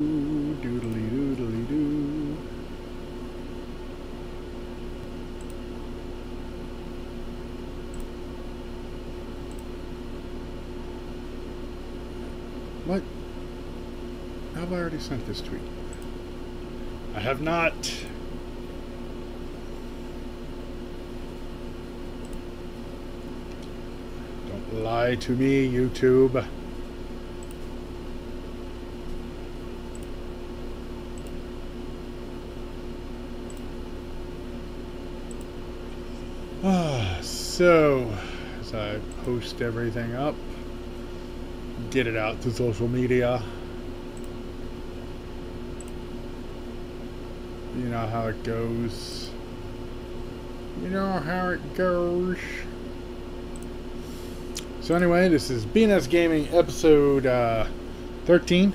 Doodly doodly doo. What? Have I already sent this tweet? I have not. Don't lie to me, YouTube. So, as I post everything up, get it out to social media. You know how it goes. You know how it goes. So anyway, this is BNS Gaming episode 13.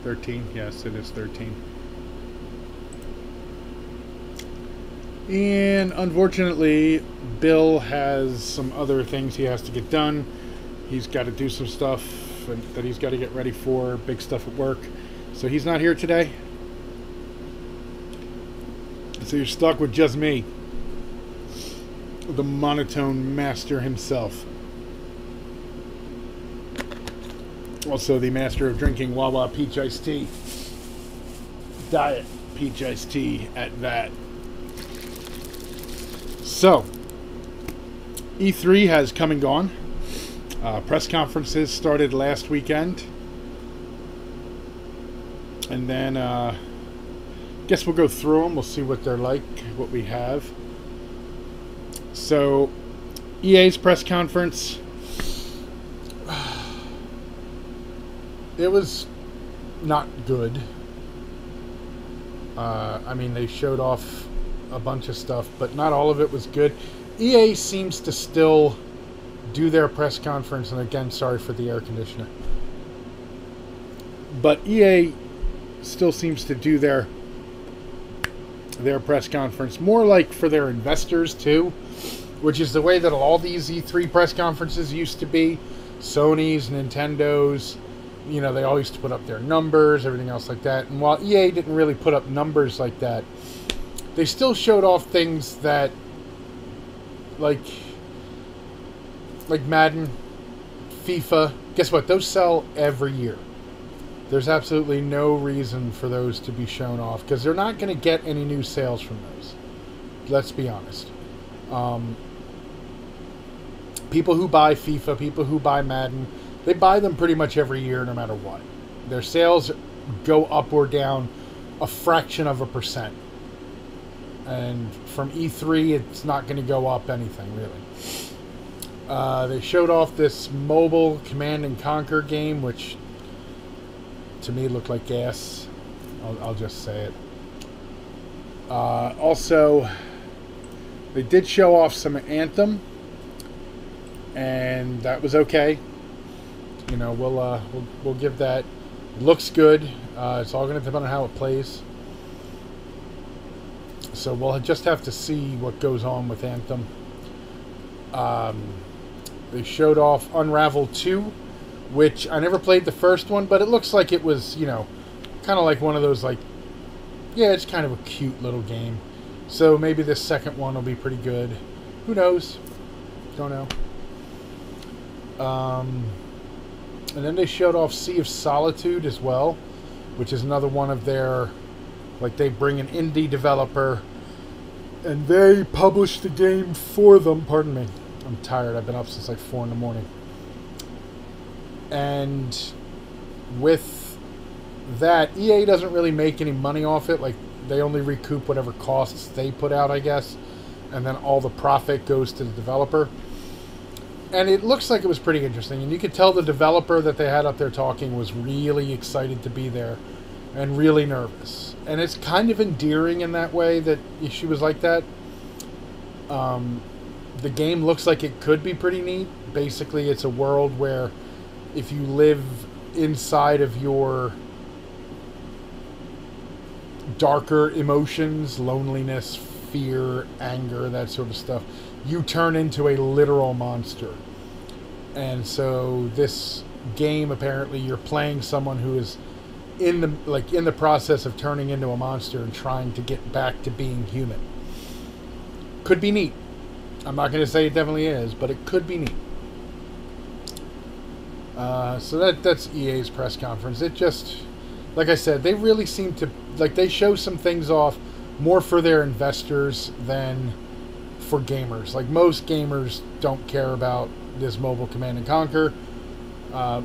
13, yes, it is 13. And unfortunately, Bill has some other things he has to get done. He's got to do some stuff that he's got to get ready for, big stuff at work. So he's not here today. So you're stuck with just me, the monotone master himself. Also the master of drinking Wawa peach iced tea. Diet peach iced tea at that. So, E3 has come and gone. Press conferences started last weekend. And then, guess we'll go through them. We'll see what they're like, what we have. So, EA's press conference. It was not good. I mean, they showed off a bunch of stuff, but not all of it was good. EA seems to still do their press conference, and again, sorry for the air conditioner. But EA still seems to do their press conference more like for their investors too, which is the way that all these E3 press conferences used to be. Sony's, Nintendo's, you know, they all used to put up their numbers, everything else like that. And while EA didn't really put up numbers like that, they still showed off things that, like Madden, FIFA. Guess what? Those sell every year. There's absolutely no reason for those to be shown off because they're not going to get any new sales from those. Let's be honest. People who buy FIFA, people who buy Madden, they buy them pretty much every year no matter what. Their sales go up or down a fraction of a percent. And from E3, it's not going to go up anything, really. They showed off this mobile Command and Conquer game, which to me looked like gas. I'll just say it. Also, they did show off some Anthem, and that was okay. You know, we'll give that. It looks good. It's all going to depend on how it plays. So we'll just have to see what goes on with Anthem. They showed off Unravel 2, which I never played the first one, but it looks like it was, you know, kind of like one of those, like, yeah, it's kind of a cute little game. So maybe this second one will be pretty good. Who knows? Don't know. And then they showed off Sea of Solitude as well, which is another one of their, like, they bring an indie developer and they publish the game for them. Pardon me. I'm tired. I've been up since like 4 in the morning. And with that, EA doesn't really make any money off it. Like, they only recoup whatever costs they put out, I guess. And then all the profit goes to the developer. And it looks like it was pretty interesting. And you could tell the developer that they had up there talking was really excited to be there and really nervous. And it's kind of endearing in that way that she was like that. The game looks like it could be pretty neat. Basically, it's a world where if you live inside of your darker emotions, loneliness, fear, anger, that sort of stuff, you turn into a literal monster. And so this game, apparently, you're playing someone who is in the process of turning into a monster and trying to get back to being human. Could be neat. I'm not going to say it definitely is, but it could be neat. So that's EA's press conference. It just, like I said, they really seem to, like, they show some things off more for their investors than for gamers. Like, most gamers don't care about this mobile Command and Conquer.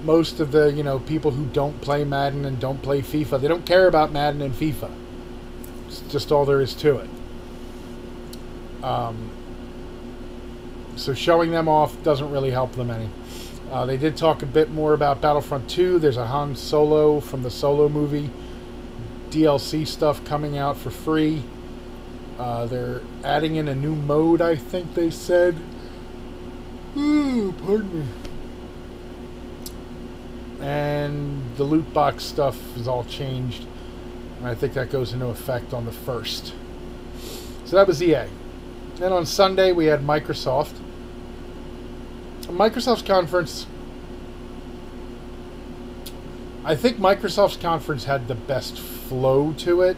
Most of the, people who don't play Madden and don't play FIFA, they don't care about Madden and FIFA. It's just all there is to it. So showing them off doesn't really help them any. They did talk a bit more about Battlefront 2. There's a Han Solo from the Solo movie DLC stuff coming out for free. They're adding in a new mode, I think they said. Ooh, pardon me. And the loot box stuff is all changed. And I think that goes into effect on the 1st. So that was EA. Then on Sunday we had Microsoft. Microsoft's conference, I think Microsoft's conference had the best flow to it.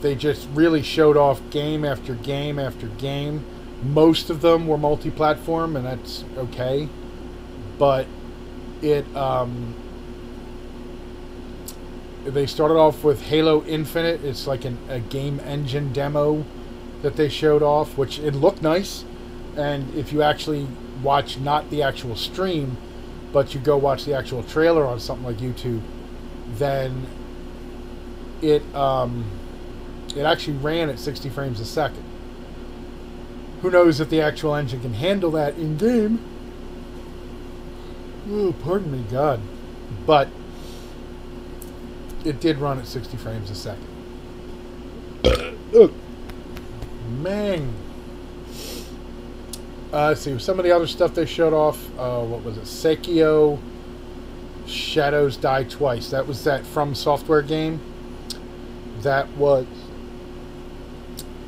They just really showed off game after game after game. Most of them were multi-platform, and that's okay. But they started off with Halo Infinite. It's like a game engine demo that they showed off, which it looked nice. And if you actually watch not the actual stream, but you go watch the actual trailer on something like YouTube, then it actually ran at 60 frames a second. Who knows if the actual engine can handle that in game? Oh, pardon me, God. But it did run at 60 frames a second. Man. Let's see, some of the other stuff they showed off. What was it? Sekiro Shadows Die Twice. That was that From Software game that was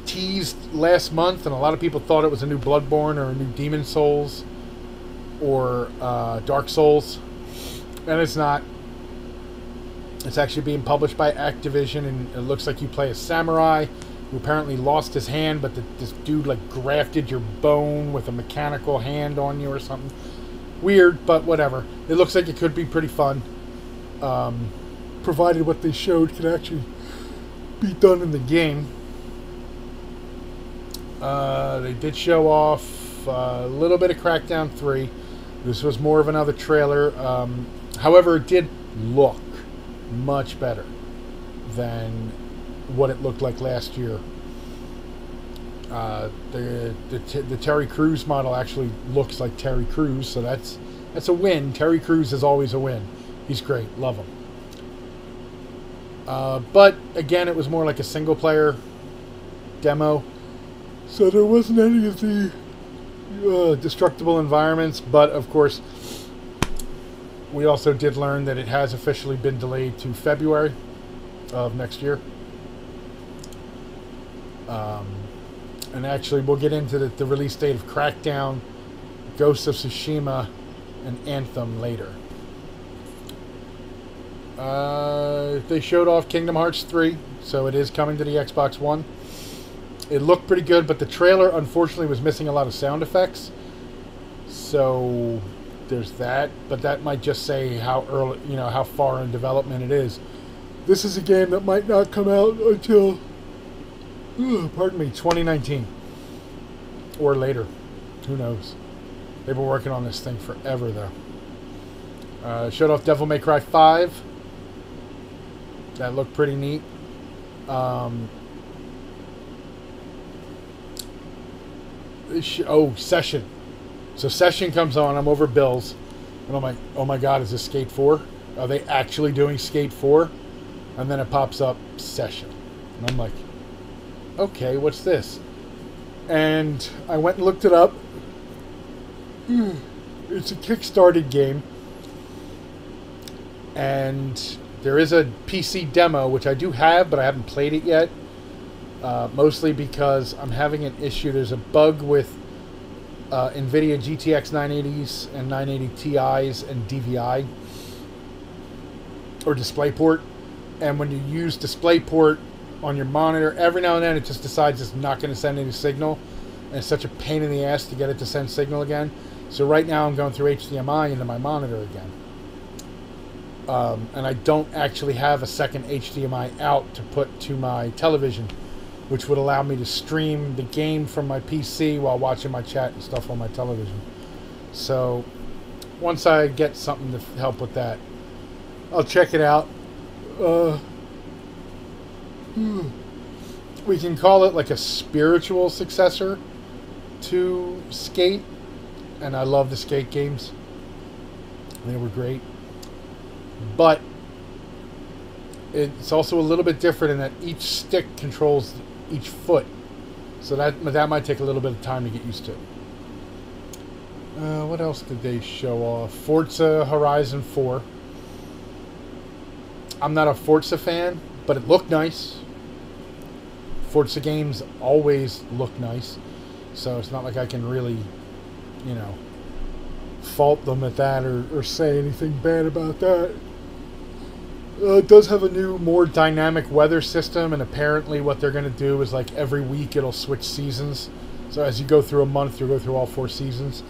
teased last month, and a lot of people thought it was a new Bloodborne or a new Demon Souls or Dark Souls, and it's not. It's actually being published by Activision, and it looks like you play a samurai who apparently lost his hand, but this dude like grafted your bone with a mechanical hand on you or something. Weird, but whatever. It looks like it could be pretty fun, provided what they showed could actually be done in the game. They did show off a little bit of Crackdown 3. This was more of another trailer. However, it did look much better than what it looked like last year. The Terry Crews model actually looks like Terry Crews, so that's a win. Terry Crews is always a win. He's great. Love him. But again, it was more like a single player demo, so there wasn't any of the destructible environments. But of course, we also did learn that it has officially been delayed to February of next year. And actually, we'll get into the release date of Crackdown, Ghost of Tsushima, and Anthem later. They showed off Kingdom Hearts 3, so it is coming to the Xbox One. It looked pretty good, but the trailer, unfortunately, was missing a lot of sound effects. So there's that, but that might just say how early, how far in development it is. This is a game that might not come out until, pardon me, 2019 or later. Who knows? They've been working on this thing forever, though. Showed off Devil May Cry 5. That looked pretty neat. Session. So Session comes on. I'm over Bill's, and I'm like, oh my God, is this Skate 4? Are they actually doing Skate 4? And then it pops up Session, and I'm like, okay, what's this? And I went and looked it up. It's a Kickstarted game, and there is a PC demo, which I do have, but I haven't played it yet. Mostly because I'm having an issue. There's a bug with NVIDIA GTX 980s and 980 Ti's and DVI. or DisplayPort. And when you use DisplayPort on your monitor, every now and then it just decides it's not going to send any signal. And it's such a pain in the ass to get it to send signal again. So right now I'm going through HDMI into my monitor again. And I don't actually have a second HDMI out to put to my television, which would allow me to stream the game from my PC while watching my chat and stuff on my television. So once I get something to help with that, I'll check it out. We can call it like a spiritual successor to Skate, and I love the Skate games. They were great. But it's also a little bit different in that each stick controls each foot. So that might take a little bit of time to get used to. What else did they show off? Forza Horizon 4. I'm not a Forza fan, but it looked nice. Forza games always look nice. So it's not like I can really, you know, fault them at that or say anything bad about that. It does have a new, more dynamic weather system, and apparently what they're going to do is like every week it'll switch seasons. So as you go through a month, you'll go through all 4 seasons.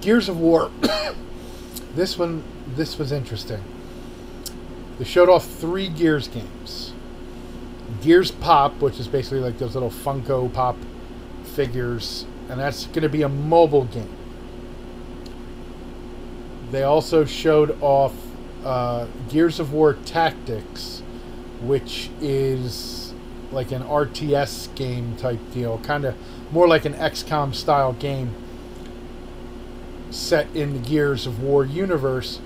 Gears of War. This was interesting. They showed off 3 Gears games. Gears Pop, which is basically like those little Funko Pop figures, and that's going to be a mobile game. They also showed off Gears of War Tactics, which is like an RTS game type deal, kind of more like an XCOM style game set in the Gears of War universe,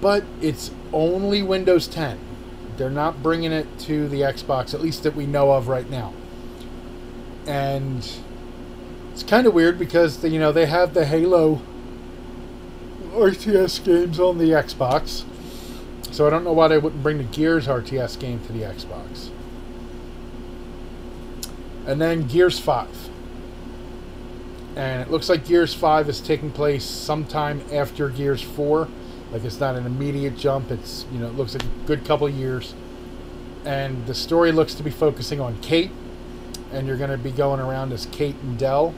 but it's only Windows 10. They're not bringing it to the Xbox, at least that we know of right now. And it's kind of weird because they have the Halo RTS games on the Xbox, so I don't know why they wouldn't bring the Gears RTS game to the Xbox. And then Gears 5. And it looks like Gears 5 is taking place sometime after Gears 4. Like, it's not an immediate jump. It's, it looks like a good couple of years. And the story looks to be focusing on Kate. And you're going to be going around as Kate and Del.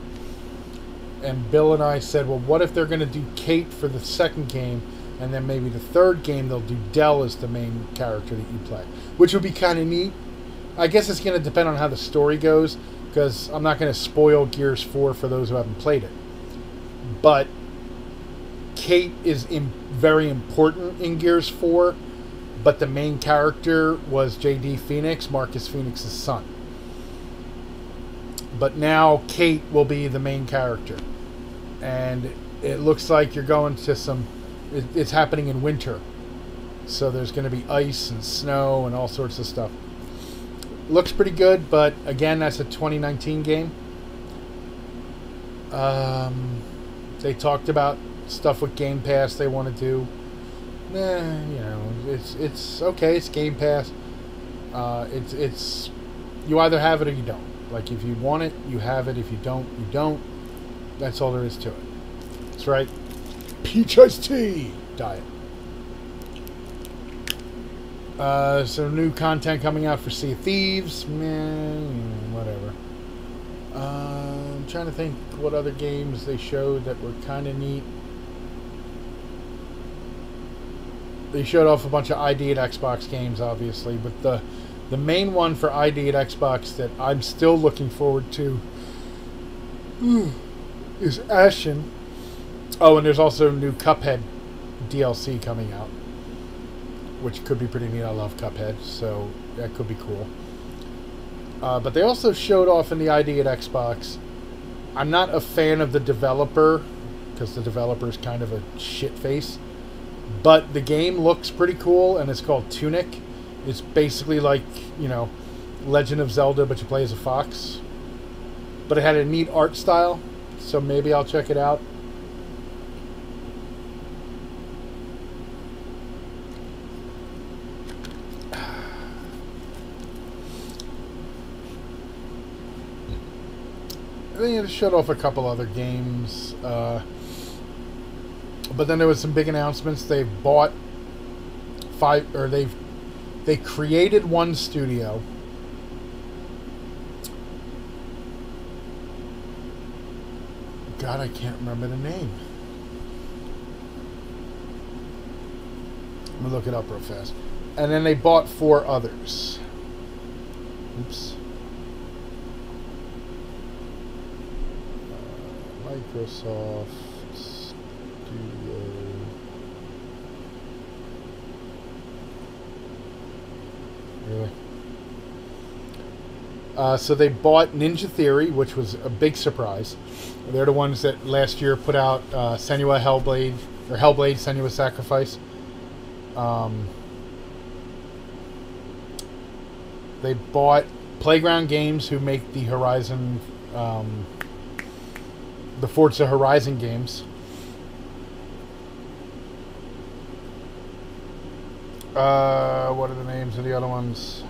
And Bill and I said, well, what if they're going to do Kate for the second game, and then maybe the third game they'll do Del as the main character that you play? Which would be kind of neat. I guess it's going to depend on how the story goes, because I'm not going to spoil Gears 4 for those who haven't played it. But Kate is very important in Gears 4, but the main character was J.D. Phoenix, Marcus Phoenix's son. But now Kate will be the main character. And it looks like you're going to it's happening in winter. So there's going to be ice and snow and all sorts of stuff. Looks pretty good, but again, that's a 2019 game. They talked about stuff with Game Pass they want to do. It's okay. It's Game Pass. It's you either have it or you don't. Like, if you want it, you have it. If you don't, you don't. That's all there is to it. That's right. Peach iced tea diet. Some new content coming out for Sea of Thieves. Whatever. I'm trying to think what other games they showed that were kind of neat. They showed off a bunch of ID at Xbox games, obviously, but the main one for ID at Xbox that I'm still looking forward to is Ashen. Oh, and there's also new Cuphead DLC coming out, which could be pretty neat. I love Cuphead, so that could be cool. But they also showed off in the ID at Xbox. I'm not a fan of the developer, because the developer is kind of a shit face. But the game looks pretty cool, and it's called Tunic. It's basically like, Legend of Zelda, but you play as a fox. But it had a neat art style, so maybe I'll check it out. they showed off a couple other games. But then there was some big announcements. They bought they created one studio. God, I can't remember the name. I'm gonna look it up real fast. And then they bought 4 others. Oops. Microsoft Studio. Really? So they bought Ninja Theory, which was a big surprise. They're the ones that last year put out Senua Hellblade, or Hellblade Senua's Sacrifice. They bought Playground Games, who make the Horizon, the Forza Horizon games. What are the names of the other ones?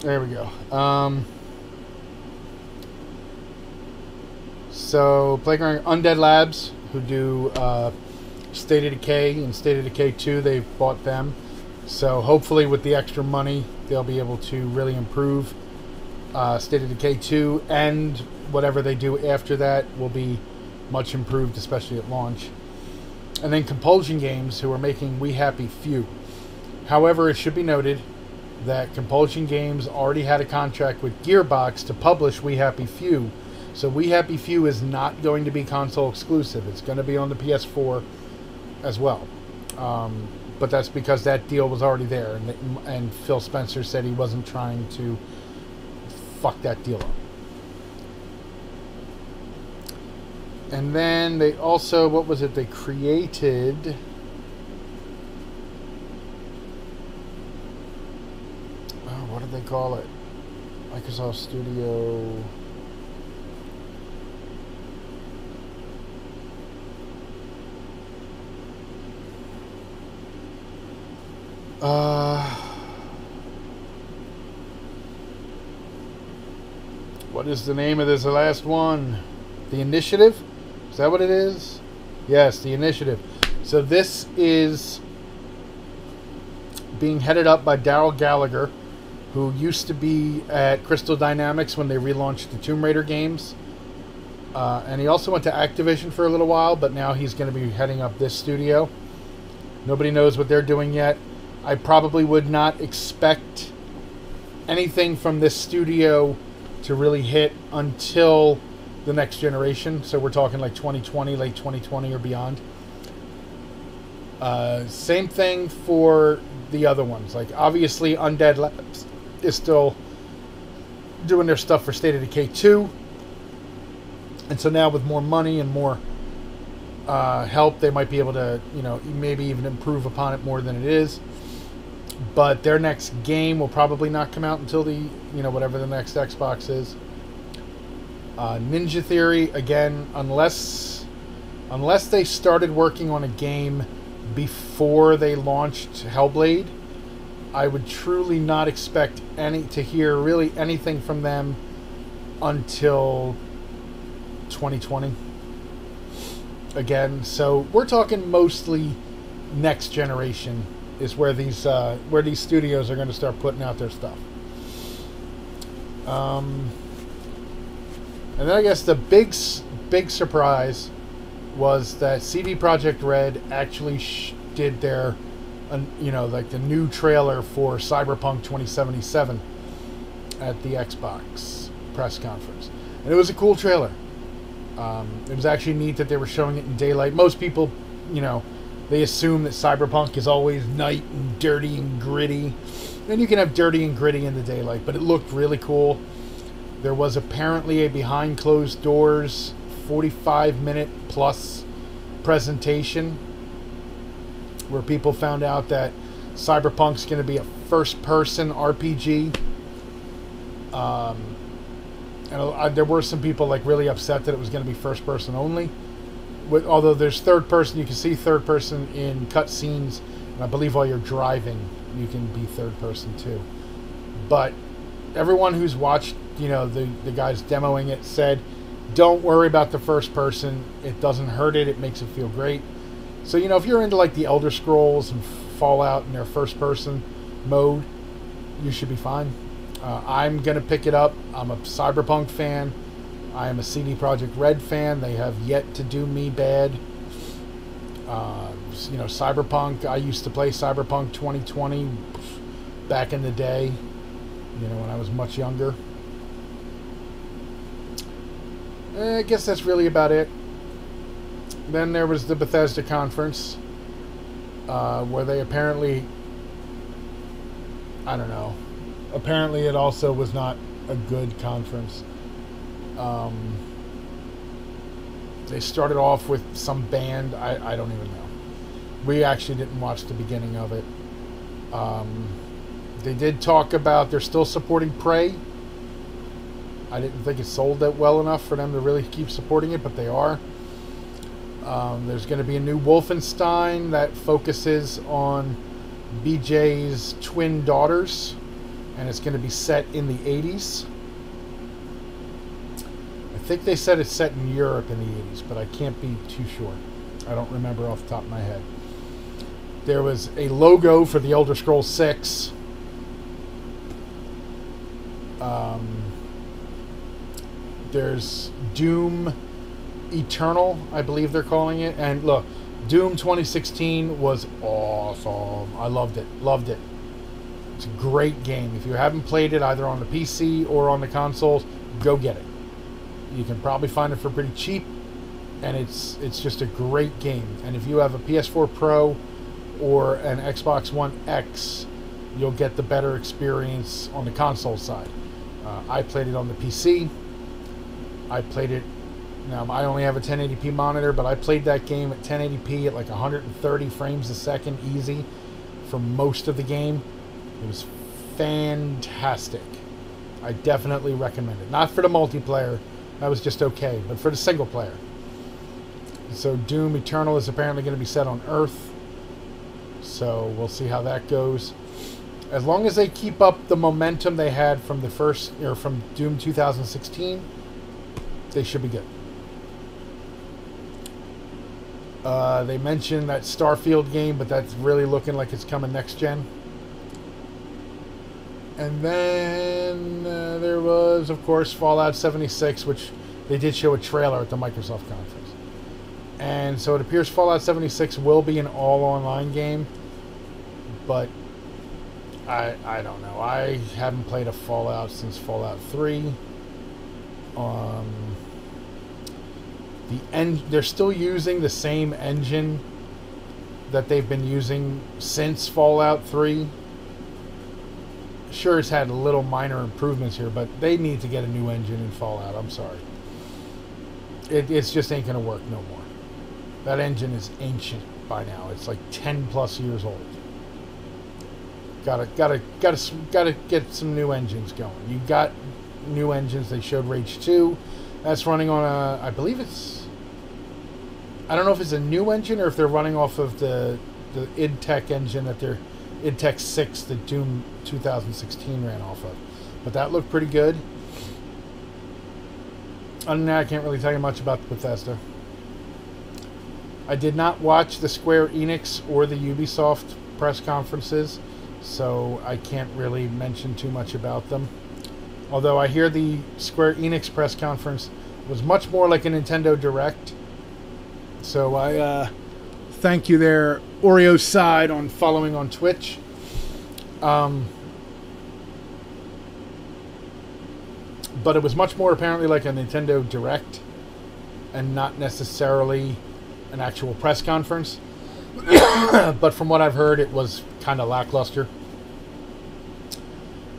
There we go. So Playground Undead Labs, who do State of Decay and State of Decay 2, they've bought them. So hopefully with the extra money, they'll be able to really improve State of Decay 2, and whatever they do after that will be much improved, especially at launch. And then Compulsion Games, who are making We Happy Few. However, it should be noted that Compulsion Games already had a contract with Gearbox to publish We Happy Few. So We Happy Few is not going to be console exclusive. It's going to be on the PS4 as well. But that's because that deal was already there, and Phil Spencer said he wasn't trying to fuck that deal up. And then they also, what was it they created? Oh, what did they call it? Microsoft Studio. What is the name of this? The last one? The Initiative? Is that what it is? Yes, The Initiative. So this is being headed up by Daryl Gallagher, who used to be at Crystal Dynamics when they relaunched the Tomb Raider games. And he also went to Activision for a little while, but now he's going to be heading up this studio. Nobody knows what they're doing yet. I probably would not expect anything from this studio to really hit until the next generation. So we're talking like 2020, late 2020 or beyond. Same thing for the other ones. Like, obviously, Undead Labs is still doing their stuff for State of Decay 2. And so now with more money and more help, they might be able to, you know, maybe even improve upon it more than it is. But their next game will probably not come out until the, you know, whatever the next Xbox is. Ninja Theory, again, unless they started working on a game before they launched Hellblade, I would truly not expect to hear really anything from them until 2020. Again, so we're talking mostly next generation is where these studios are going to start putting out their stuff. And then I guess the big surprise was that CD Projekt Red actually did their, you know, like the new trailer for Cyberpunk 2077 at the Xbox press conference, and it was a cool trailer. It was actually neat that they were showing it in daylight. Most people, you know, they assume that Cyberpunk is always night and dirty and gritty. And you can have dirty and gritty in the daylight, but it looked really cool. There was apparently a behind closed doors 45-minute plus presentation where people found out that Cyberpunk's going to be a first-person RPG. And there were some people like really upset that it was going to be first-person only. Although there's third person, you can see third person in cutscenes, and I believe while you're driving, you can be third person too. But everyone who's watched, the guys demoing it said, don't worry about the first person. It doesn't hurt it. It makes it feel great. So, if you're into like the Elder Scrolls and Fallout in their first person mode, you should be fine. I'm going to pick it up. I'm a Cyberpunk fan. I am a CD Projekt Red fan. They have yet to do me bad. Cyberpunk, I used to play Cyberpunk 2020 back in the day, when I was much younger. I guess that's really about it. Then there was the Bethesda conference, where they apparently, I don't know, apparently it also was not a good conference. They started off with some band, I don't even know. We actually didn't watch the beginning of it. They did talk about they're still supporting Prey. I didn't think it sold that well enough for them to really keep supporting it, but they are. There's going to be a new Wolfenstein that focuses on BJ's twin daughters, and it's going to be set in the 80s. I think they said it's set in Europe in the 80s, but I can't be too sure. I don't remember off the top of my head. There was a logo for the Elder Scrolls 6. There's Doom Eternal, I believe they're calling it. And look, Doom 2016 was awesome. I loved it. Loved it. It's a great game. If you haven't played it either on the PC or on the consoles, go get it. You can probably find it for pretty cheap, and it's just a great game. And if you have a PS4 Pro or an Xbox One X, you'll get the better experience on the console side. I played it on the PC. I played it. Now, I only have a 1080p monitor, but I played that game at 1080p at like 130 frames a second easy for most of the game. It was fantastic. I definitely recommend it. Not for the multiplayer. That was just okay. But for the single player. So Doom Eternal is apparently going to be set on Earth. So we'll see how that goes. As long as they keep up the momentum they had from the first, or from Doom 2016, they should be good. They mentioned that Starfield game, but that's really looking like it's coming next gen. And then there was, of course, Fallout 76, which they did show a trailer at the Microsoft conference. And so it appears Fallout 76 will be an all-online game, but I don't know. I haven't played a Fallout since Fallout 3. They're still using the same engine that they've been using since Fallout 3. Sure, it's had little minor improvements here, but they need to get a new engine in Fallout. I'm sorry. It's just ain't gonna work no more. That engine is ancient by now. It's like 10 plus years old. Gotta get some new engines going. You got new engines. They showed Rage 2. That's running on a, I believe it's, I don't know if it's a new engine or if they're running off of the id Tech engine that they're, id Tech 6 that Doom 2016 ran off of. But that looked pretty good. Other than that, I can't really tell you much about Bethesda. I did not watch the Square Enix or the Ubisoft press conferences, so I can't really mention too much about them. Although I hear the Square Enix press conference was much more like a Nintendo Direct. So I thank you there, Oreo Side, on following on Twitch. But it was much more apparently like a Nintendo Direct and not necessarily an actual press conference. But from what I've heard, it was kind of lackluster.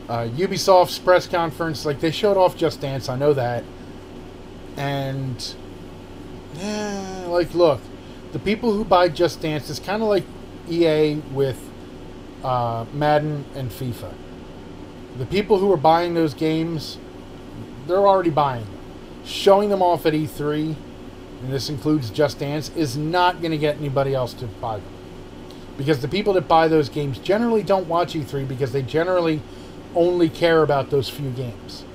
Ubisoft's press conference, like, they showed off Just Dance, I know that. And, like, look, the people who buy Just Dance is kind of like EA with Madden and FIFA. The people who are buying those games, they're already buying them. Showing them off at E3 and this includes Just Dance, is not going to get anybody else to buy them. Because the people that buy those games generally don't watch E3 because they generally only care about those few games.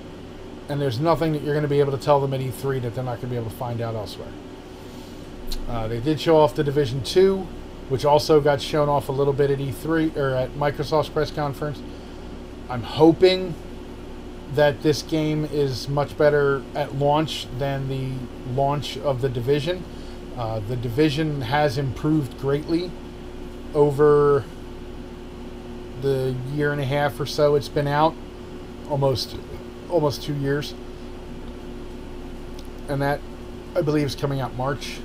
And there's nothing that you're going to be able to tell them at E3 that they're not going to be able to find out elsewhere. They did show off the Division 2, which also got shown off a little bit at E3, or at Microsoft's press conference. I'm hoping that this game is much better at launch than the launch of the Division. The Division has improved greatly over the year and a half or so it's been out. Almost 2 years. And that, I believe, is coming out March.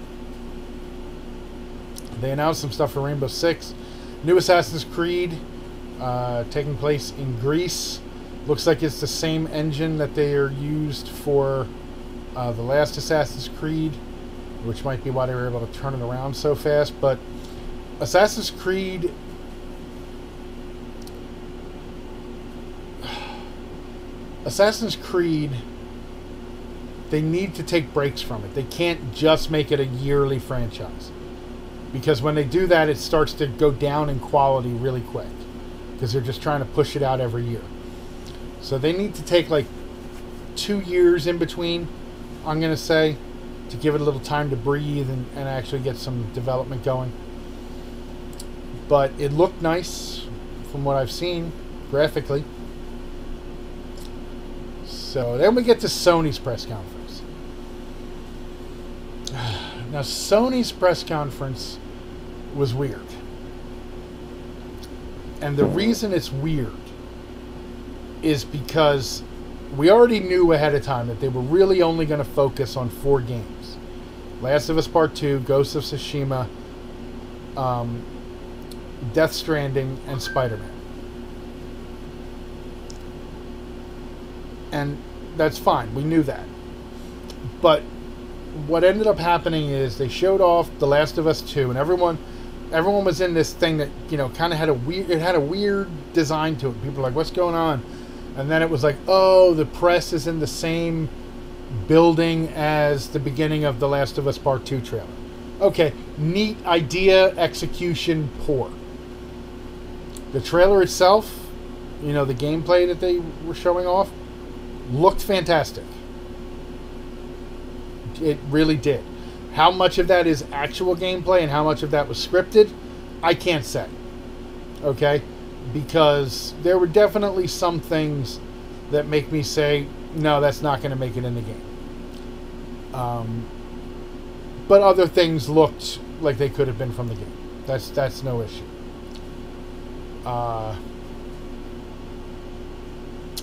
They announced some stuff for Rainbow Six. New Assassin's Creed, taking place in Greece. Looks like it's the same engine that they are used for the last Assassin's Creed, which might be why they were able to turn it around so fast. But Assassin's Creed... they need to take breaks from it. They can't just make it a yearly franchise. Because when they do that, it starts to go down in quality really quick. Because they're just trying to push it out every year. So they need to take like 2 years in between, I'm going to say, to give it a little time to breathe and actually get some development going. But it looked nice from what I've seen, graphically. So then we get to Sony's press conference. Now, Sony's press conference was weird. And the reason it's weird is because we already knew ahead of time that they were really only going to focus on 4 games. Last of Us Part 2, Ghost of Tsushima, Death Stranding, and Spider-Man. And that's fine. We knew that. But what ended up happening is they showed off The Last of Us 2, and everyone was in this thing that, you know, kind of had a weird design to it. People were like, what's going on? And then it was like, oh, the press is in the same building as the beginning of The Last of Us Part 2 trailer. Okay, neat idea, execution poor. The trailer itself, you know, the gameplay that they were showing off, looked fantastic. It really did. How much of that is actual gameplay and how much of that was scripted, I can't say. Okay? Because there were definitely some things that make me say, no, that's not going to make it in the game. But other things looked like they could have been from the game. That's no issue.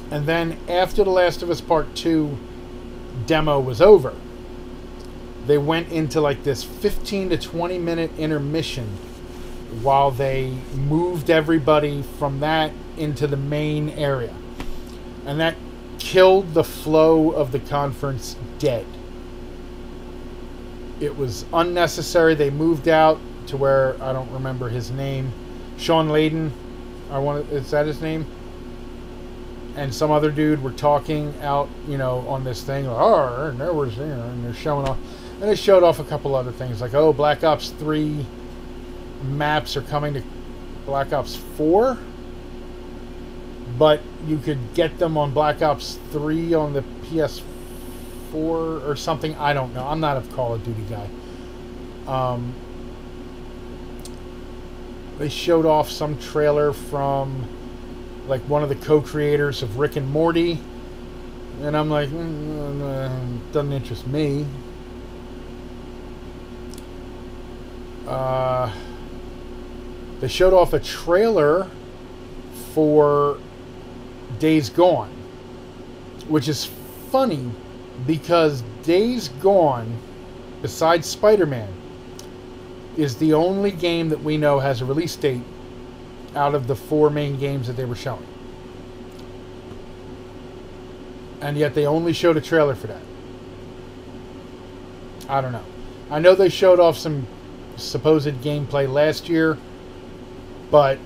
And then after The Last of Us Part 2 demo was over, they went into like this 15 to 20 minute intermission while they moved everybody from that into the main area. And that killed the flow of the conference dead. It was unnecessary. They moved out to where, I don't remember his name, Sean Layden, is that his name? And some other dude were talking out, you know, on this thing. Like, oh, and there was, you know, and they're showing off. And they showed off a couple other things. Like, oh, Black Ops 3 maps are coming to Black Ops 4. But you could get them on Black Ops 3 on the PS4 or something. I don't know. I'm not a Call of Duty guy. They showed off some trailer from like one of the co-creators of Rick and Morty, and I'm like, doesn't interest me. They showed off a trailer for Days Gone, which is funny because Days Gone, besides Spider-Man, is the only game that we know has a release date out of the 4 main games that they were showing. And yet they only showed a trailer for that. I don't know. I know they showed off some supposed gameplay last year, but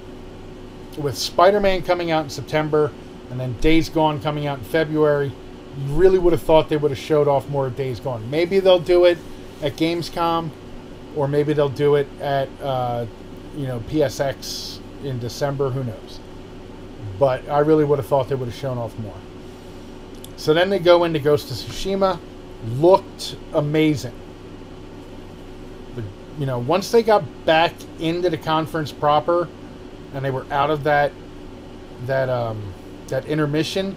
with Spider-Man coming out in September and then Days Gone coming out in February, you really would have thought they would have showed off more of Days Gone. Maybe they'll do it at Gamescom, or maybe they'll do it at PSX in December. Who knows? But I really would have thought they would have shown off more. So then they go into Ghost of Tsushima. Looked amazing. Once they got back into the conference proper, and they were out of that intermission,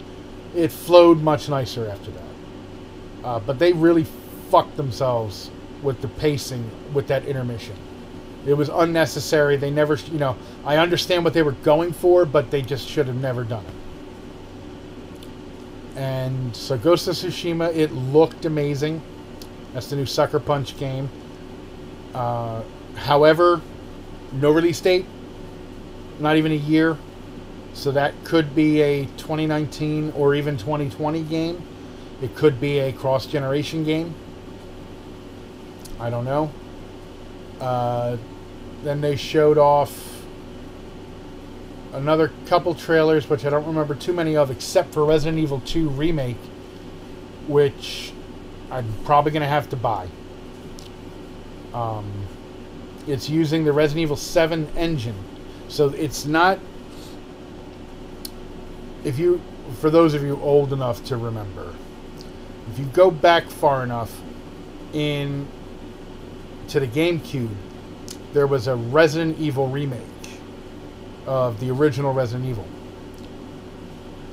it flowed much nicer after that. But they really fucked themselves with the pacing with that intermission. It was unnecessary. They never, I understand what they were going for, but they just should have never done it. And so Ghost of Tsushima, it looked amazing. That's the new Sucker Punch game. However, no release date, not even a year. So that could be a 2019 or even 2020 game. It could be a cross-generation game. I don't know. Then they showed off another couple trailers, which I don't remember too many of, except for Resident Evil 2 Remake, which I'm probably going to have to buy. It's using the Resident Evil 7 engine. So it's not... For those of you old enough to remember, if you go back far enough to the GameCube, there was a Resident Evil remake of the original Resident Evil.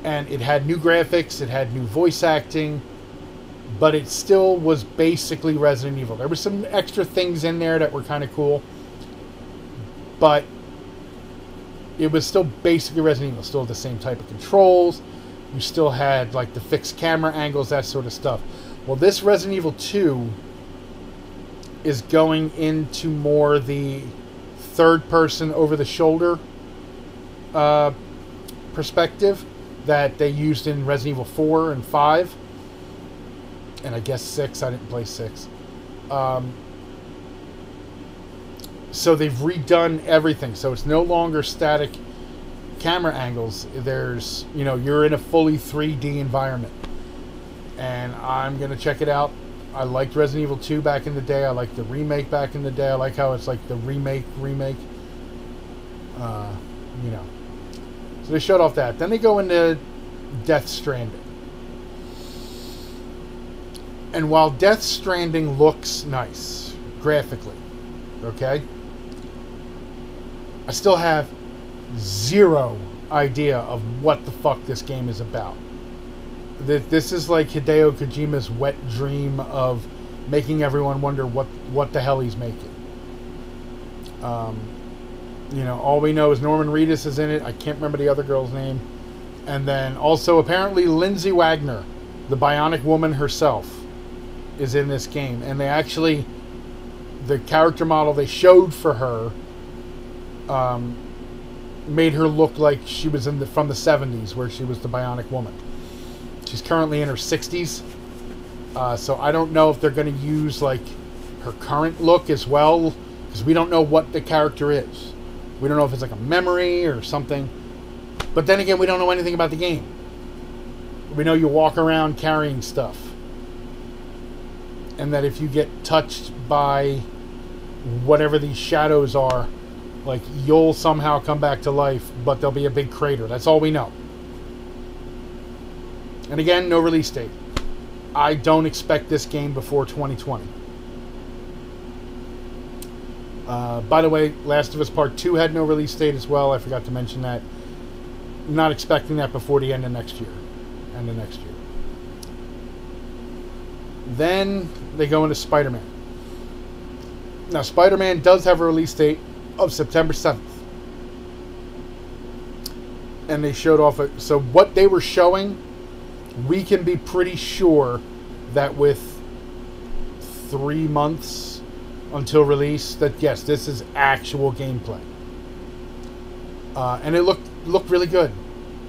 And it had new graphics, it had new voice acting, but it still was basically Resident Evil. There were some extra things in there that were kind of cool, but it was still basically Resident Evil. Still the same type of controls. You still had like the fixed camera angles, that sort of stuff. Well, this Resident Evil 2 is going into more the third-person over-the-shoulder perspective that they used in Resident Evil 4 and 5. And I guess 6. I didn't play 6. So they've redone everything. So it's no longer static camera angles. There's, you're in a fully 3D environment. And I'm going to check it out. I liked Resident Evil 2 back in the day. I liked the remake back in the day. I like how it's like the remake. So they showed off that. Then they go into Death Stranding. And while Death Stranding looks nice, graphically, okay, I still have zero idea of what the fuck this game is about. This is like Hideo Kojima's wet dream of making everyone wonder what the hell he's making. All we know is Norman Reedus is in it. I can't remember the other girl's name. And then also apparently Lindsay Wagner, the Bionic Woman herself, is in this game. And they actually, the character model they showed for her made her look like she was from the 70s, where she was the Bionic Woman. She's currently in her 60s. So I don't know if they're going to use like her current look as well, because we don't know what the character is. We don't know if it's like a memory or something. But then again, we don't know anything about the game. We know you walk around carrying stuff. And that if you get touched by whatever these shadows are, like, you'll somehow come back to life, but there'll be a big crater. That's all we know. And again, no release date. I don't expect this game before 2020. By the way, Last of Us Part 2 had no release date as well. I forgot to mention that. Not expecting that before the end of next year. Then they go into Spider-Man. Now, Spider-Man does have a release date of September 7th. And they showed off it. So what they were showing, we can be pretty sure that with 3 months until release, that yes, this is actual gameplay. And it looked really good.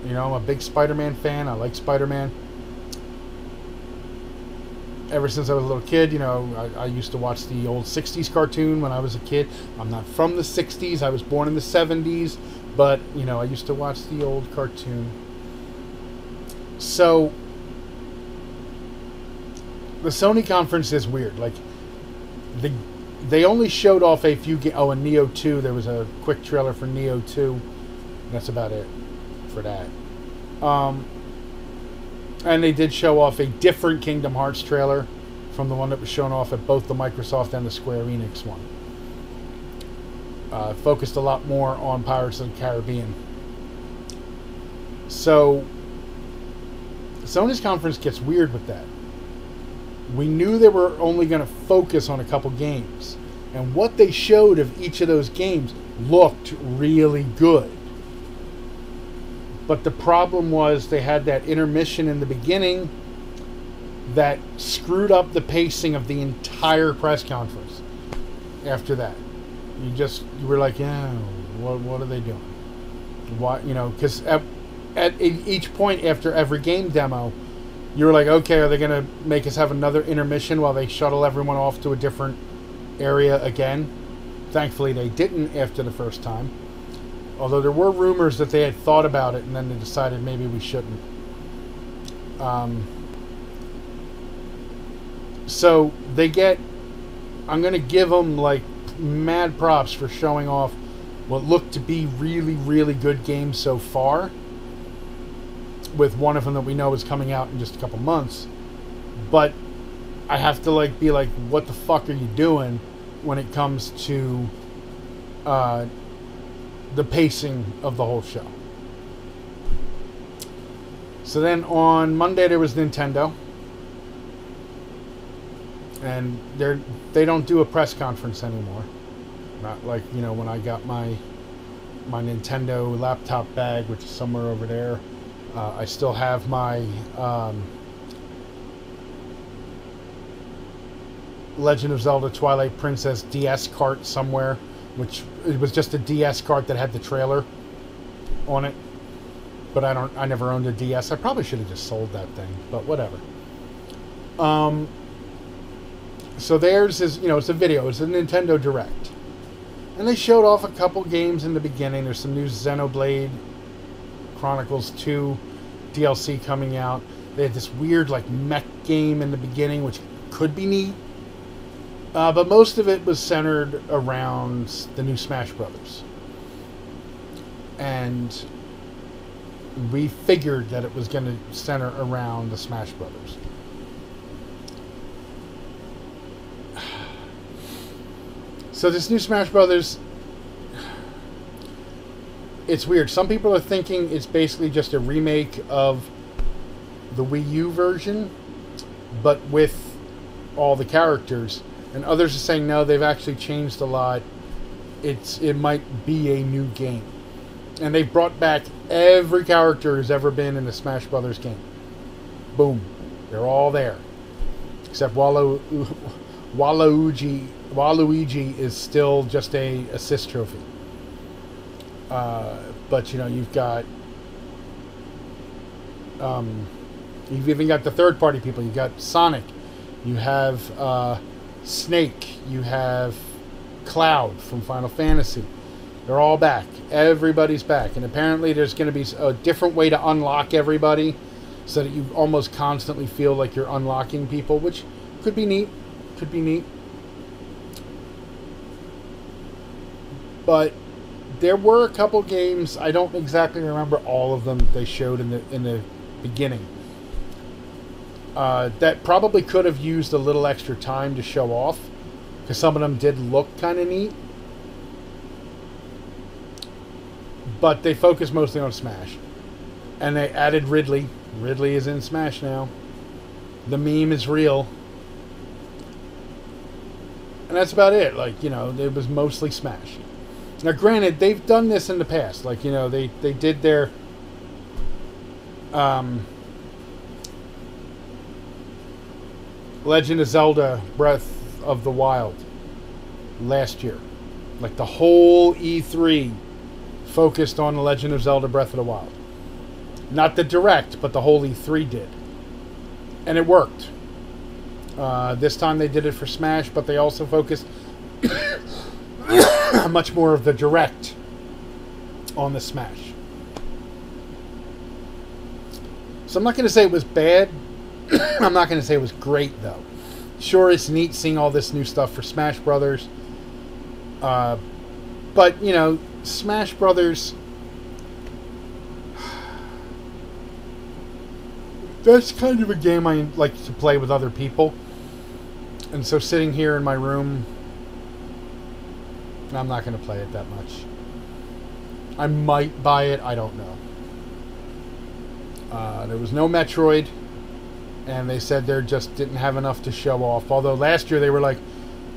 I'm a big Spider-Man fan. I like Spider-Man. Ever since I was a little kid, I used to watch the old 60s cartoon when I was a kid. I'm not from the 60s. I was born in the 70s. But, I used to watch the old cartoon. So, the Sony conference is weird. Like, the they only showed off a few games. Oh, and Neo 2, there was a quick trailer for Neo 2. That's about it for that. And they did show off a different Kingdom Hearts trailer from the one that was shown off at both the Microsoft and the Square Enix one. Focused a lot more on Pirates of the Caribbean. So, Sony's conference gets weird with that. We knew they were only going to focus on a couple games. And what they showed of each of those games looked really good. But the problem was they had that intermission in the beginning that screwed up the pacing of the entire press conference after that. You were like, yeah, what are they doing? Why, because at each point after every game demo, you were like, okay, are they going to make us have another intermission while they shuttle everyone off to a different area again? Thankfully, they didn't after the first time. Although there were rumors that they had thought about it and then they decided maybe we shouldn't. So they get... I'm going to give them, like, mad props for showing off what looked to be really, really good games so far. With one of them that we know is coming out in just a couple months. But I have to, like, be like, what the fuck are you doing when it comes to... the pacing of the whole show. So then on Monday there was Nintendo, and they don't do a press conference anymore. Not like when I got my Nintendo laptop bag, which is somewhere over there. I still have my Legend of Zelda Twilight Princess DS cart somewhere. Which it was just a DS cart that had the trailer on it, but I never owned a DS. I probably should have just sold that thing, but whatever. So theirs is it's a video. It's a Nintendo Direct, and they showed off a couple games in the beginning. There's some new Xenoblade Chronicles 2 DLC coming out. They had this weird like mech game in the beginning, which could be neat. But most of it was centered around the new Smash Brothers. And we figured that it was going to center around the Smash Brothers. So this new Smash Brothers, it's weird. Some people are thinking it's basically just a remake of the Wii U version, but with all the characters. And others are saying, no, they've actually changed a lot. It might be a new game. And they've brought back every character who's ever been in a Smash Brothers game. Boom. They're all there. Except Waluigi is still just a assist trophy. But, you've got... you've even got the third-party people. You've got Sonic. You have... Snake, you have Cloud from Final Fantasy. They're all back. Everybody's back. And apparently there's going to be a different way to unlock everybody so that you almost constantly feel like you're unlocking people, which could be neat. Could be neat. But there were a couple games, I don't exactly remember all of them that they showed in the beginning. That probably could have used a little extra time to show off, because some of them did look kind of neat. But they focused mostly on Smash. And they added Ridley. Ridley is in Smash now. The meme is real. And that's about it. Like, it was mostly Smash. Now, granted, they've done this in the past. Like, they did their... Legend of Zelda Breath of the Wild last year. Like the whole E3 focused on the Legend of Zelda Breath of the Wild. Not the Direct, but the whole E3 did. And it worked. This time they did it for Smash, but they also focused much more of the Direct on the Smash. So I'm not going to say it was bad. I'm not going to say it was great, though. Sure, it's neat seeing all this new stuff for Smash Brothers. But, you know, Smash Brothers... That's kind of a game I like to play with other people. And so sitting here in my room, I'm not going to play it that much. I might buy it, I don't know. There was no Metroid, and they said they just didn't have enough to show off. Although last year they were like,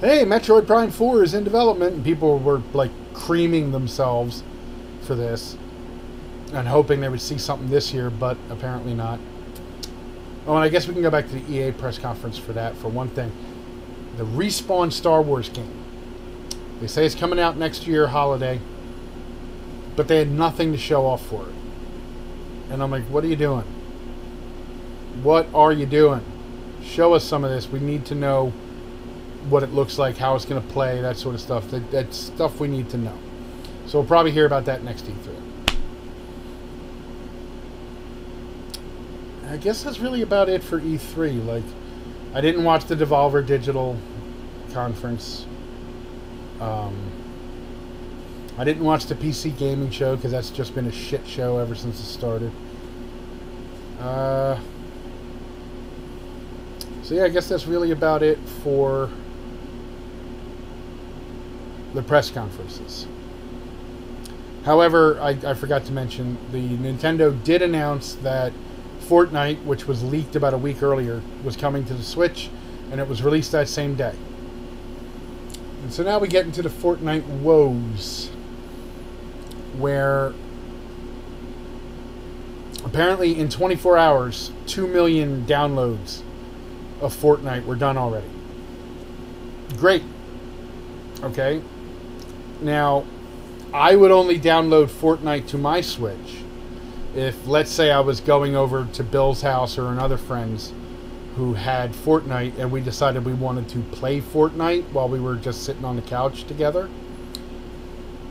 hey, Metroid Prime 4 is in development, and people were like creaming themselves for this and hoping they would see something this year, but apparently not. Oh, and I guess we can go back to the EA press conference for that, for one thing. The Respawn Star Wars game. They say it's coming out next year, holiday, but they had nothing to show off for it. And I'm like, what are you doing? What are you doing? Show us some of this. We need to know what it looks like, how it's going to play, that sort of stuff. That's stuff we need to know. So we'll probably hear about that next E3. I guess that's really about it for E3. Like, I didn't watch the Devolver Digital conference. I didn't watch the PC Gaming Show because that's just been a shit show ever since it started. So yeah, I guess that's really about it for the press conferences. However, I forgot to mention, the Nintendo did announce that Fortnite, which was leaked about a week earlier, was coming to the Switch, and it was released that same day. And so now we get into the Fortnite Woes, where apparently in 24 hours, 2 million downloads of Fortnite were done already. Great. Okay. Now, I would only download Fortnite to my Switch if, let's say, I was going over to Bill's house or another friend's who had Fortnite, and we decided we wanted to play Fortnite while we were just sitting on the couch together.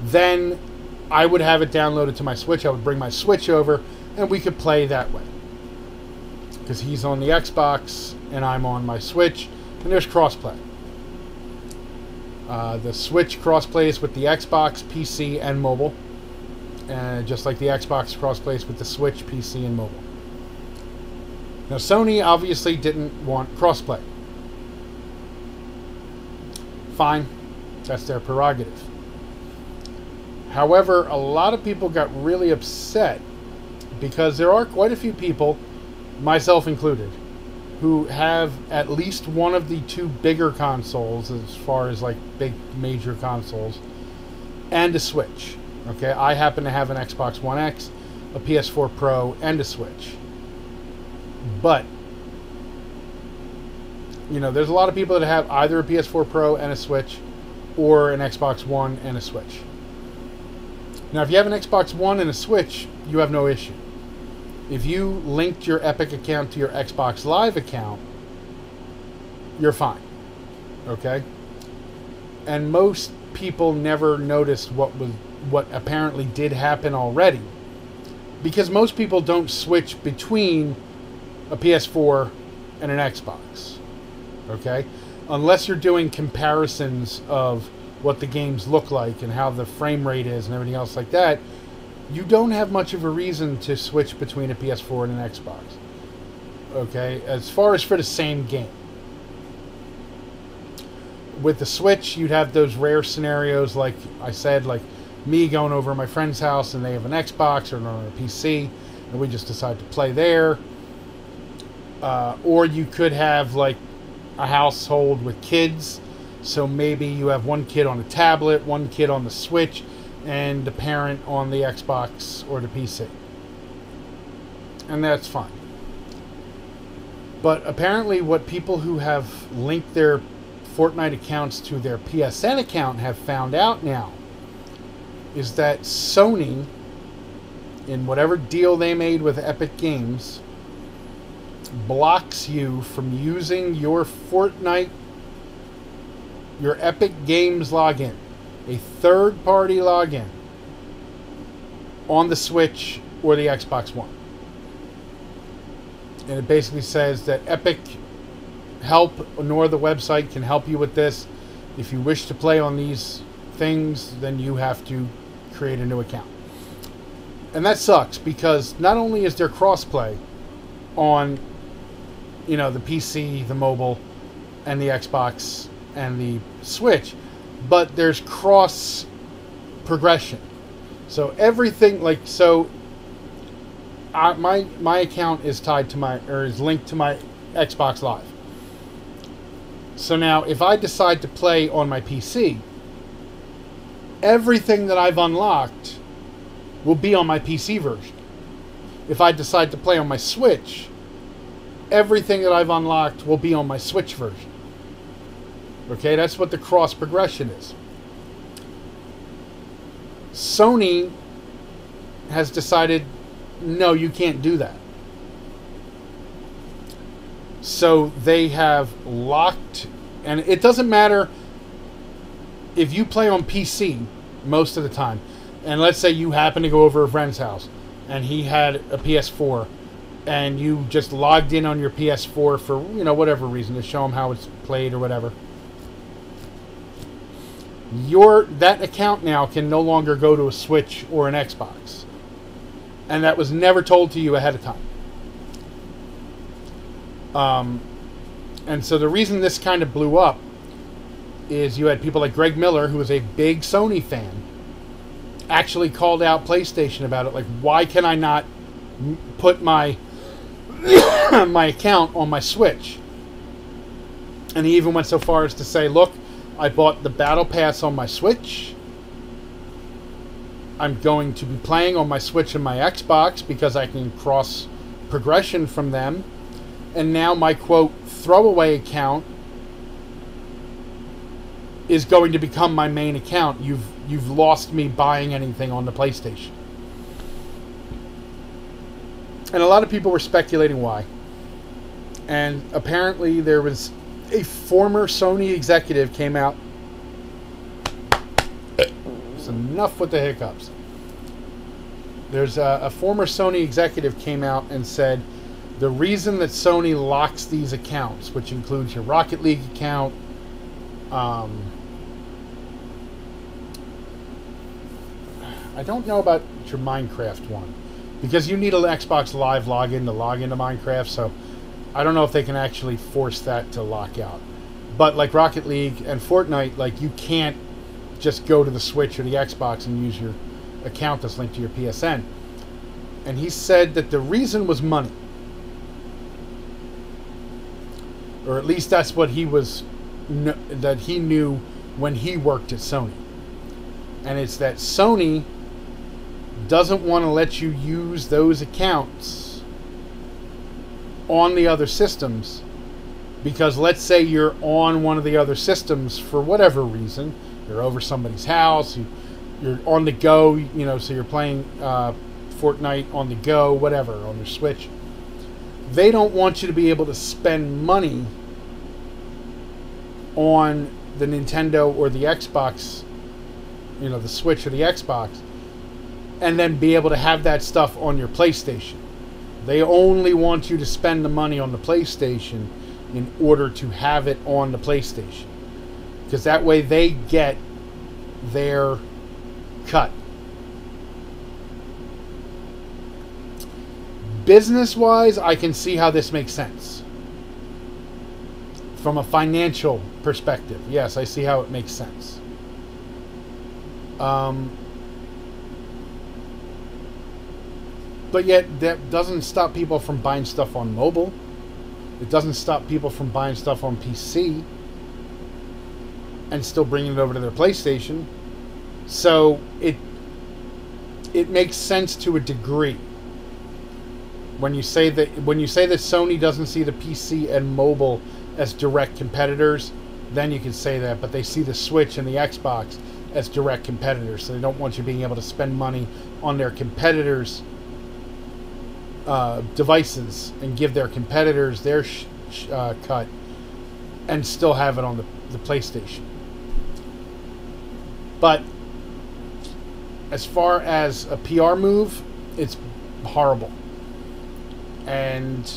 Then I would have it downloaded to my Switch. I would bring my Switch over, and we could play that way. Because he's on the Xbox, and I'm on my Switch, and there's crossplay. The Switch crossplays with the Xbox, PC, and mobile. And just like the Xbox crossplays with the Switch, PC, and mobile. Now, Sony obviously didn't want crossplay. Fine. That's their prerogative. However, a lot of people got really upset because there are quite a few people, myself included, who have at least one of the two bigger consoles, as far as like big major consoles, and a Switch. Okay, I happen to have an Xbox One X, a PS4 Pro, and a Switch. But, you know, there's a lot of people that have either a PS4 Pro and a Switch, or an Xbox One and a Switch. Now, if you have an Xbox One and a Switch, you have no issue. If you linked your Epic account to your Xbox Live account, you're fine. Okay? And most people never noticed what apparently did happen already, because most people don't switch between a PS4 and an Xbox. Okay? Unless you're doing comparisons of what the games look like and how the frame rate is and everything else like that, you don't have much of a reason to switch between a PS4 and an Xbox. Okay? As far as for the same game. With the Switch, you'd have those rare scenarios, like I said, like me going over to my friend's house and they have an Xbox or a PC, and we just decide to play there. Or you could have like a household with kids, so maybe you have one kid on a tablet, one kid on the Switch, and the parent on the Xbox or the PC. And that's fine. But apparently what people who have linked their Fortnite accounts to their PSN account have found out now is that Sony, in whatever deal they made with Epic Games, blocks you from using your Fortnite, your Epic Games login, a third-party login, on the Switch or the Xbox One. And it basically says that Epic help, nor the website can help you with this. If you wish to play on these things, then you have to create a new account. And that sucks, because not only is there crossplay on, you know, the PC, the mobile, and the Xbox, and the Switch, but there's cross progression. So everything, like, so my account is tied to my, or is linked to my Xbox Live. So now if I decide to play on my PC, everything that I've unlocked will be on my PC version. If I decide to play on my Switch, everything that I've unlocked will be on my Switch version. Okay, that's what the cross progression is. Sony has decided, no, you can't do that. So they have locked, and it doesn't matter if you play on PC most of the time, and let's say you happen to go over a friend's house and he had a PS4, and you just logged in on your PS4 for, you know, whatever reason, to show him how it's played or whatever. That account now can no longer go to a Switch or an Xbox. And that was never told to you ahead of time. And so the reason this kind of blew up is you had people like Greg Miller, who was a big Sony fan, actually called out PlayStation about it. Like, why can I not put my my account on my Switch? And he even went so far as to say, look, I bought the Battle Pass on my Switch. I'm going to be playing on my Switch and my Xbox because I can cross progression from them. And now my, quote, throwaway account is going to become my main account. You've lost me buying anything on the PlayStation. And a lot of people were speculating why. And apparently there was a former Sony executive came out. It's enough with the hiccups. There's a former Sony executive came out and said the reason that Sony locks these accounts, which includes your Rocket League account, I don't know about your Minecraft one, because you need an Xbox Live login to log into Minecraft, so I don't know if they can actually force that to lock out. But like Rocket League and Fortnite, like, you can't just go to the Switch or the Xbox and use your account that's linked to your PSN. And he said that the reason was money. Or at least that's what he knew when he worked at Sony. And it's that Sony doesn't want to let you use those accounts on the other systems, because let's say you're on one of the other systems for whatever reason, you're over somebody's house, you're on the go, you know, so you're playing Fortnite on the go, whatever, on your Switch. They don't want you to be able to spend money on the Nintendo or the Xbox, you know, the Switch or the Xbox, and then be able to have that stuff on your PlayStation. They only want you to spend the money on the PlayStation in order to have it on the PlayStation, because that way they get their cut. Business-wise, I can see how this makes sense. From a financial perspective, yes, I see how it makes sense. But yet, that doesn't stop people from buying stuff on mobile. It doesn't stop people from buying stuff on PC and still bringing it over to their PlayStation. So it makes sense to a degree. When you say that Sony doesn't see the PC and mobile as direct competitors, then you can say that. But they see the Switch and the Xbox as direct competitors, so they don't want you being able to spend money on their competitors' devices and give their competitors their cut and still have it on the PlayStation. But as far as a PR move, it's horrible. And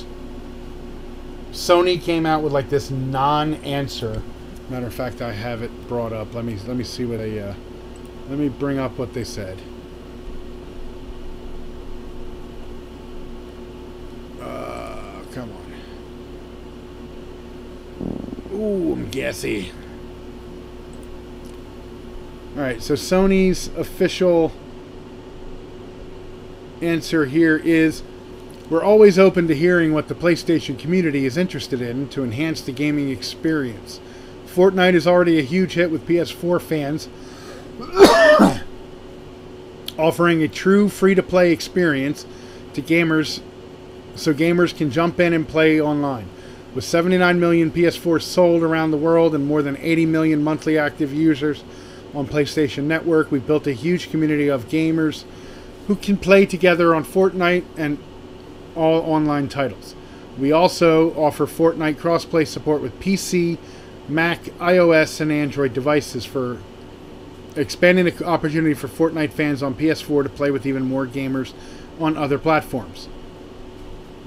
Sony came out with like this non-answer. Matter of fact, I have it brought up. Let me see what they. Let me bring up what they said. Come on. Ooh, I'm gassy. All right, so Sony's official answer here is, we're always open to hearing what the PlayStation community is interested in to enhance the gaming experience. Fortnite is already a huge hit with PS4 fans, offering a true free-to-play experience to gamers, so gamers can jump in and play online. With 79 million PS4s sold around the world and more than 80 million monthly active users on PlayStation Network, we've built a huge community of gamers who can play together on Fortnite and all online titles. We also offer Fortnite crossplay support with PC, Mac, iOS, and Android devices, for expanding the opportunity for Fortnite fans on PS4 to play with even more gamers on other platforms.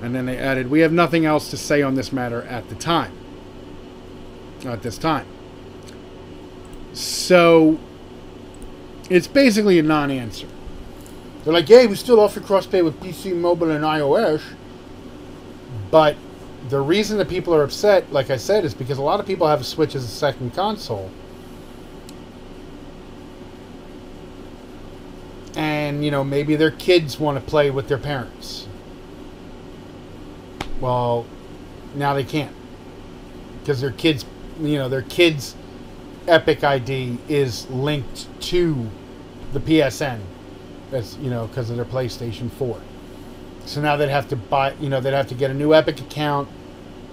And then they added, we have nothing else to say on this matter at the time. At this time. So, it's basically a non-answer. They're like, hey, we still offer crossplay with PC, mobile, and iOS. But the reason that people are upset, like I said, is because a lot of people have a Switch as a second console. And, you know, maybe their kids want to play with their parents. Well, now they can't. Because their kids, you know, their kids' Epic ID is linked to the PSN. That's, you know, because of their PlayStation 4. So now they'd have to buy, you know, they'd have to get a new Epic account.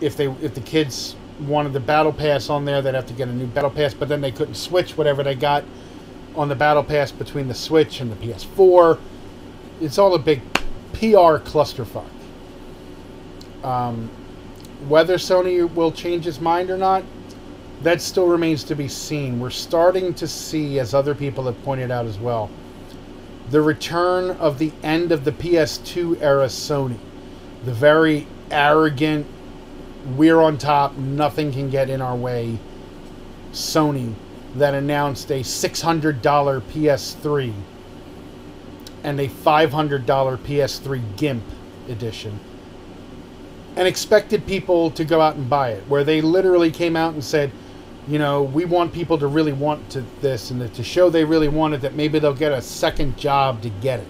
If the kids wanted the Battle Pass on there, they'd have to get a new Battle Pass, but then they couldn't switch whatever they got on the Battle Pass between the Switch and the PS4. It's all a big PR clusterfuck. Whether Sony will change its mind or not, that still remains to be seen. We're starting to see, as other people have pointed out as well, the return of the end of the PS2 era Sony. The very arrogant, we're on top, nothing can get in our way Sony that announced a $600 PS3 and a $500 PS3 GIMP edition, and expected people to go out and buy it, where they literally came out and said, you know, we want people to really want this, and to show they really want it, that maybe they'll get a second job to get it.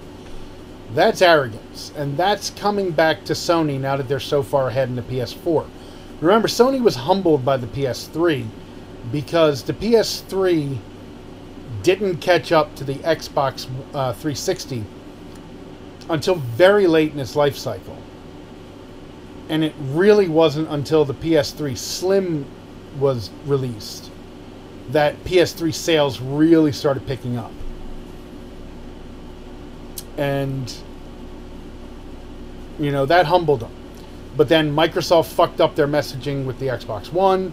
That's arrogance, and that's coming back to Sony now that they're so far ahead in the PS4. Remember, Sony was humbled by the PS3 because the PS3 didn't catch up to the Xbox 360 until very late in its life cycle. And it really wasn't until the PS3 Slim was released that PS3 sales really started picking up. And, you know, that humbled them. But then Microsoft fucked up their messaging with the Xbox One.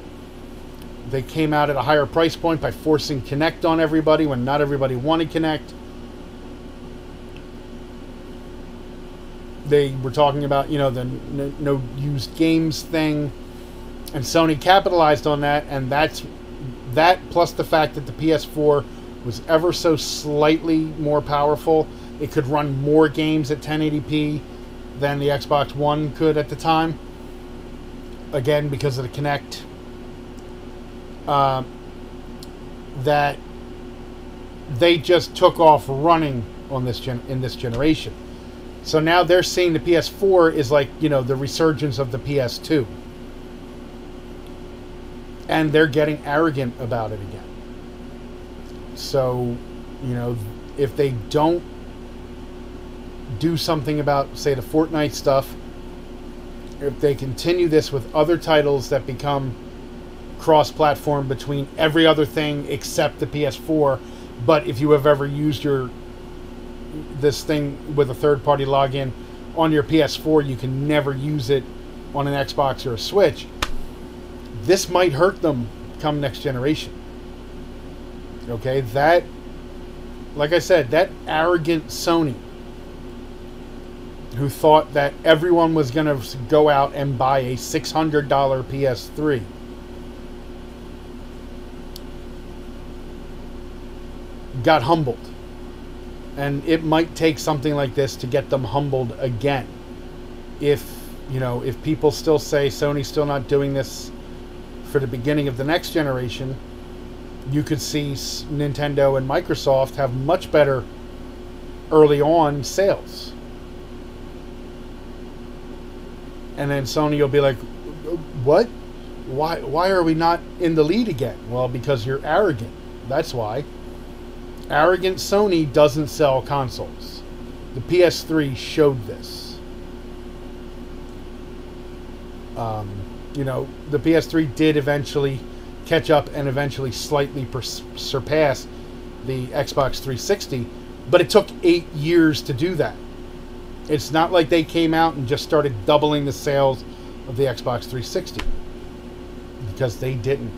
They came out at a higher price point by forcing Kinect on everybody when not everybody wanted Kinect. They were talking about, you know, the no used games thing. And Sony capitalized on that, and that plus the fact that the PS4 was ever so slightly more powerful. It could run more games at 1080p than the Xbox One could at the time. Again, because of the Kinect. That they just took off running on this in this generation. So now they're seeing the PS4 is like, you know, the resurgence of the PS2. And they're getting arrogant about it again. So, you know, if they don't do something about, say, the Fortnite stuff, if they continue this with other titles that become cross-platform between every other thing except the PS4, but if you have ever used this thing with a third-party login on your PS4, you can never use it on an Xbox or a Switch. This might hurt them come next generation. Okay, that, like I said, that arrogant Sony who thought that everyone was going to go out and buy a $600 PS3. Got humbled. And it might take something like this to get them humbled again. If people still say Sony's still not doing this for the beginning of the next generation, you could see Nintendo and Microsoft have much better early on sales. And then Sony will be like, what? Why are we not in the lead again? Well, because you're arrogant. That's why. Arrogant Sony doesn't sell consoles. The PS3 showed this. The PS3 did eventually catch up and eventually slightly surpass the Xbox 360, but it took 8 years to do that. It's not like they came out and just started doubling the sales of the Xbox 360, because they didn't.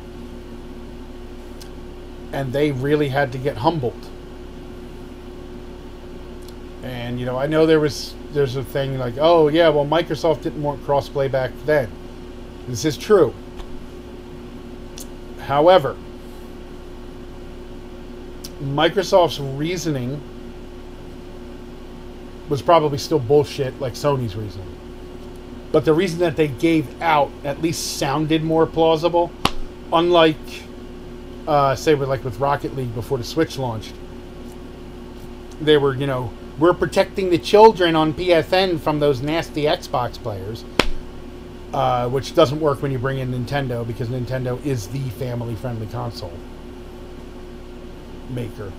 And they really had to get humbled. And, I know there's a thing like, oh, yeah, well, Microsoft didn't want crossplay back then. This is true. However, Microsoft's reasoning was probably still bullshit, like Sony's reasoning. But the reason that they gave out at least sounded more plausible. Unlike, say, with Rocket League before the Switch launched. They were, we're protecting the children on PSN from those nasty Xbox players. Which doesn't work when you bring in Nintendo, because Nintendo is the family-friendly console maker.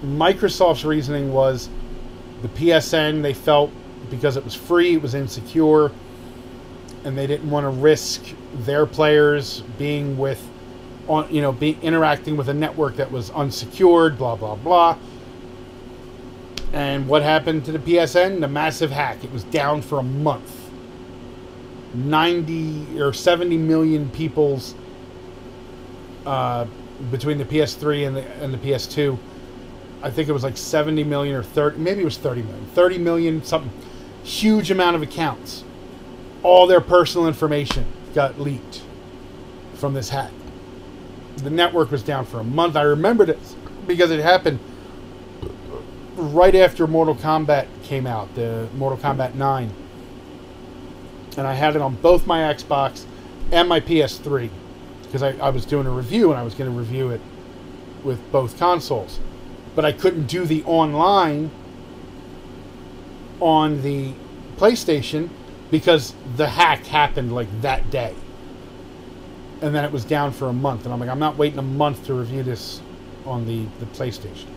Microsoft's reasoning was the PSN, they felt because it was free, it was insecure, and they didn't want to risk their players being interacting with a network that was unsecured, blah, blah, blah. And what happened to the PSN? The massive hack. It was down for a month. 90 or 70 million people's between the PS3 and the PS2. I think it was like 70 million or 30, maybe it was 30 million. 30 million, something. Huge amount of accounts. All their personal information got leaked from this hack. The network was down for a month. I remember this because it happened right after Mortal Kombat came out, the Mortal Kombat 9. And I had it on both my Xbox and my PS3. Because I was doing a review and I was going to review it with both consoles. But I couldn't do the online on the PlayStation because the hack happened like that day. And then it was down for a month. And I'm like, I'm not waiting a month to review this on the PlayStation.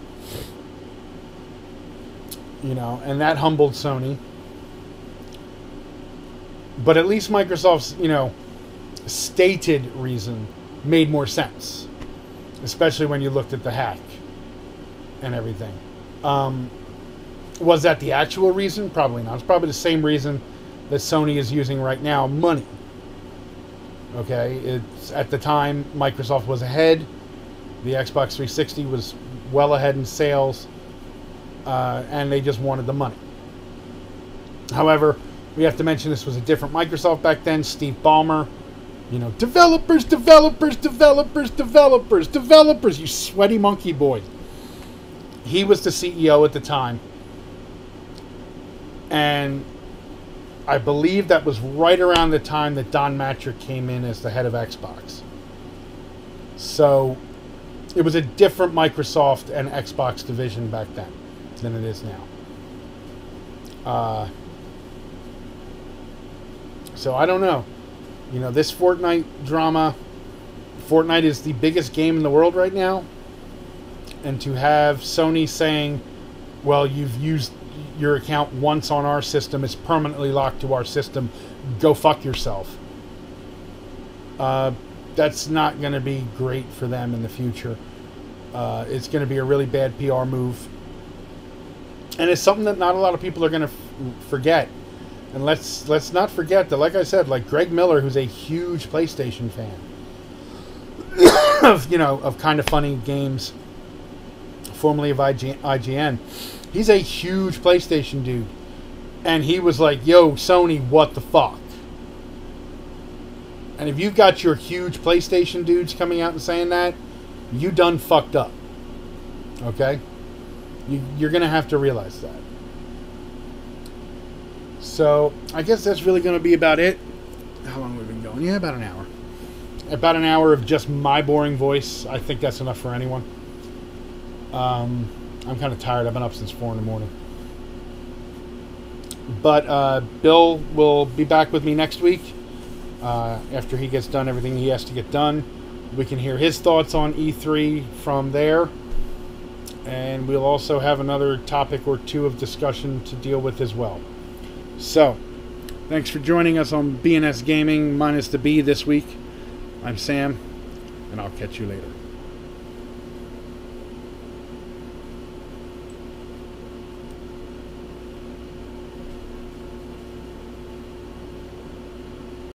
And that humbled Sony. But at least Microsoft's, stated reason made more sense. Especially when you looked at the hack and everything. Was that the actual reason? Probably not. It's probably the same reason that Sony is using right now, money. Okay? It's at the time, Microsoft was ahead. The Xbox 360 was well ahead in sales. And they just wanted the money. However, we have to mention this was a different Microsoft back then. Steve Ballmer, developers, you sweaty monkey boy. He was the CEO at the time. And I believe that was right around the time that Don Matrick came in as the head of Xbox. So, it was a different Microsoft and Xbox division back then than it is now. So I don't know. This Fortnite drama, Fortnite is the biggest game in the world right now. And to have Sony saying, well, you've used your account once on our system, it's permanently locked to our system, go fuck yourself. That's not going to be great for them in the future. It's going to be a really bad PR move. And it's something that not a lot of people are going to forget. And let's not forget that, like I said, like Greg Miller, who's a huge PlayStation fan of kind of funny games, formerly of IGN. He's a huge PlayStation dude. And he was like, yo, Sony, what the fuck? And if you've got your huge PlayStation dudes coming out and saying that, you done fucked up. Okay? You're going to have to realize that. So, I guess that's really going to be about it. How long have we been going? Yeah, about an hour. About an hour of just my boring voice. I think that's enough for anyone. I'm kind of tired. I've been up since 4 in the morning. But Bill will be back with me next week. After he gets done everything he has to get done. We can hear his thoughts on E3 from there. And we'll also have another topic or two of discussion to deal with as well. So, thanks for joining us on BNS Gaming minus the B this week. I'm Sam, and I'll catch you later.